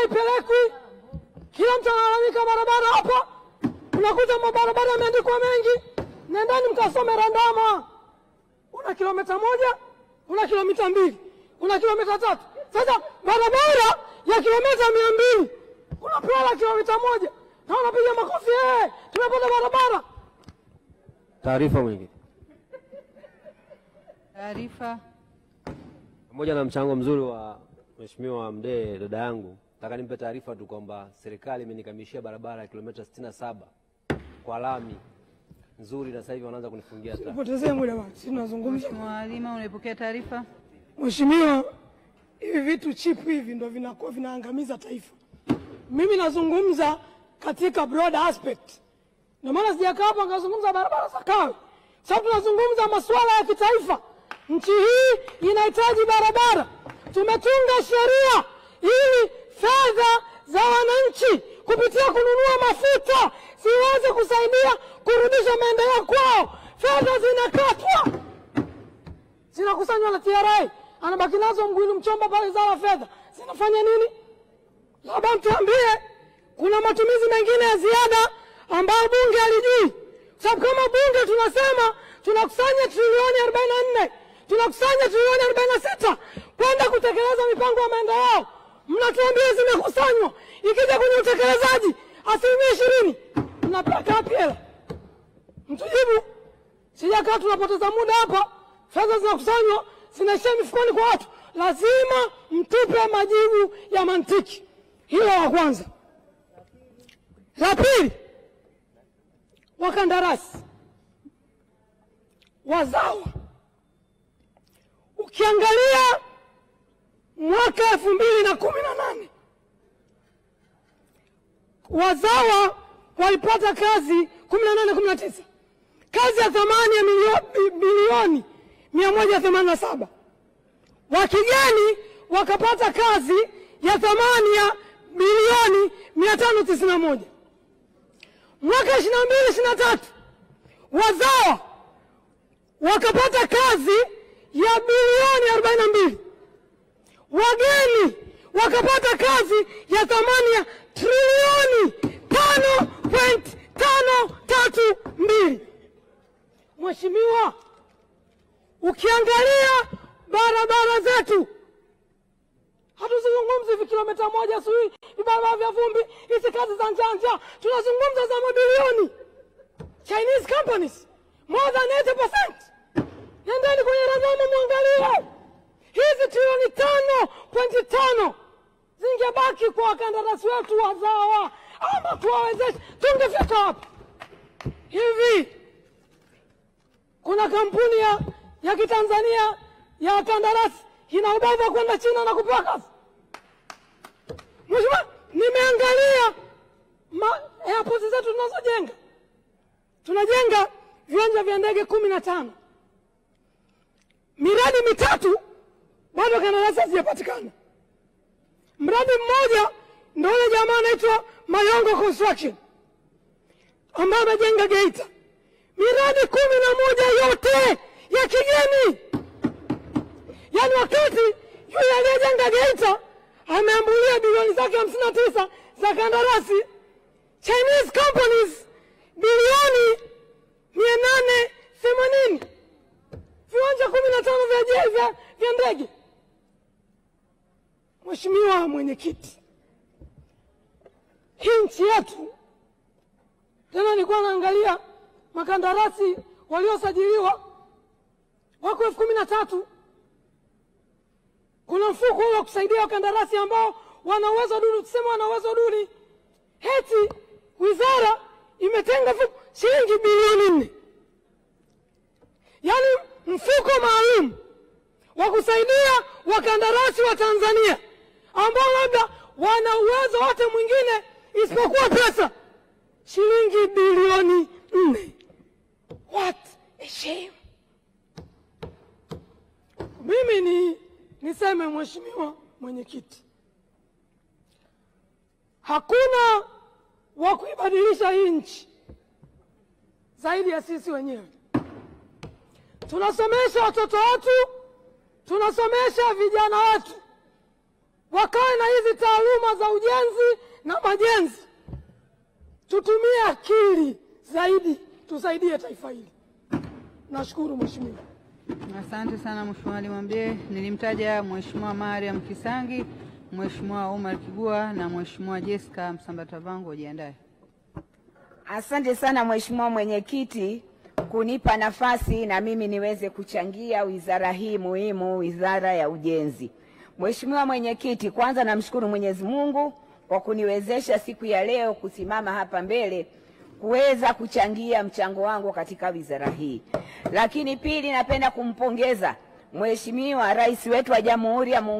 haipelekwi. Kila mtu analalamika barabara hapa. Unakuta mabarabara yameandikwa mengi. Nendani mkasome randama. Una kilomita 1, una kilomita 2, una kilomita 3. Sasa barabara ya kilomita 200 unapewa kilomita 1 na unapiga makofi tumepata barabara. Taarifa mwingi. Taarifa. Pamoja na mchango mzuri wa Mheshimiwa Mdee dada yangu, nataka nimpe taarifa tu kwamba serikali imenikamilishia barabara ya kilomita 67 kwa lami nzuri na sasa hivi wanaanza kunifungia taa. Potezea muda bwana. Sisi tunazungumza. Mheshimiwa Halima, unaipokea taarifa? Mheshimiwa, hivi vitu cheap hivi ndio vinakuwa vinaangamiza taifa. Mimi nazungumza katika broad aspect. Ndio maana sijakaa hapa ngazungumza barabara za Kawe. Sababu tunazungumza masuala ya kitaifa. Nchi hii inahitaji barabara. Tumetunga sheria ili fedha za wananchi kupitia kununua mafuta siweze kusaidia kurudisha maendeleo kwao. Fedha zinakatwa. Zinakusanywa na TRA. Anabaki nazo Mgwili Mchomba pale za fedha. Zinafanya nini? Labda mtuambie kuna matumizi mengine ya ziada ambayo bunge halijui. Sababu kama bunge tunasema tunakusanya trilioni 44, tunakusanya trilioni 46 kwenda kutekeleza mipango ya maendeleo. Mnatuambia zimekusanywa. Ikija kwenye utekelezaji 20%, mnapaka wapi hela? Mtujibu. Sijakaa tunapoteza muda hapa. Fedha zinakusanywa, zinaishia mifukoni kwa watu. Lazima mtupe majibu ya mantiki. Hilo la kwanza. La pili, wakandarasi wazawa. Ukiangalia mwaka 2018 wazawa walipata kazi 18-19. Kazi ya thamani ya bilioni 187. Wakigeni wakapata kazi ya thamani ya bilioni 591. Mwaka 22-23 wazawa wakapata kazi ya bilioni 42. Wageni wakapata kazi ya thamani ya trilioni 5.532. Mheshimiwa, ukiangalia barabara zetu, hatuzungumzi kilomita 1 sui, barabara vya vumbi, hizi kazi za njanja, tunazungumza za mabilioni. Chinese companies, more than 80%. Nendeni kwenye randama muangalie. Hizi trilioni 5.5 zingebaki kwa wakandarasi wetu wazawa, ama tuwawezeshe, tungefika wapi? Hivi kuna kampuni ya kitanzania ya wakandarasi ina ubavu kwenda China na kupewa kazi. Mheshimiwa, nimeangalia airport zetu tunazojenga. Tunajenga viwanja vya ndege 15. Miradi mitatu bado kandarasi hazijapatikana. Mradi mmoja ndio ile jamaa anaitwa Mayongo Construction ambaye anajenga Geita. Miradi 11 yote ya kigeni. Yaani wakati yule aliyejenga Geita ameambulia bilioni zake 59 za kandarasi, Chinese companies bilioni 880. Viwanja 15 vya ndege. Mheshimiwa Mwenyekiti, hii nchi yetu, tena nilikuwa naangalia makandarasi waliosajiliwa wako 13,000. Kuna mfuko wa kusaidia wakandarasi ambao wana uwezo duni, tuseme wana uwezo duni. Heti wizara imetenga shilingi bilioni 4. Yaani mfuko maalum wa kusaidia wakandarasi wa Tanzania ambao labda wana uwezo wote mwingine isipokuwa pesa, shilingi bilioni 4. What a shame. Mimi niseme Mheshimiwa Mwenyekiti, hakuna wa kuibadilisha hii nchi zaidi ya sisi wenyewe. Tunasomesha watoto wetu, tunasomesha vijana wetu, wakae na hizi taaluma za ujenzi na majenzi. Tutumie akili zaidi, tusaidie taifa hili. Nashukuru mheshimiwa. Asante sana Mheshimiwa Ali Mwamdee. Nilimtaja Mheshimiwa Mariam Kisangi, Mheshimiwa Omar Kigua na Mheshimiwa Jessica Msambatavangu wajiandae. Asante sana Mheshimiwa Mwenyekiti kunipa nafasi na mimi niweze kuchangia wizara hii muhimu, Wizara ya Ujenzi. Mheshimiwa Mwenyekiti, kwanza namshukuru Mwenyezi Mungu kwa kuniwezesha siku ya leo kusimama hapa mbele kuweza kuchangia mchango wangu katika wizara hii. Lakini pili, napenda kumpongeza Mheshimiwa Rais wetu wa Jamhuri ya Muungano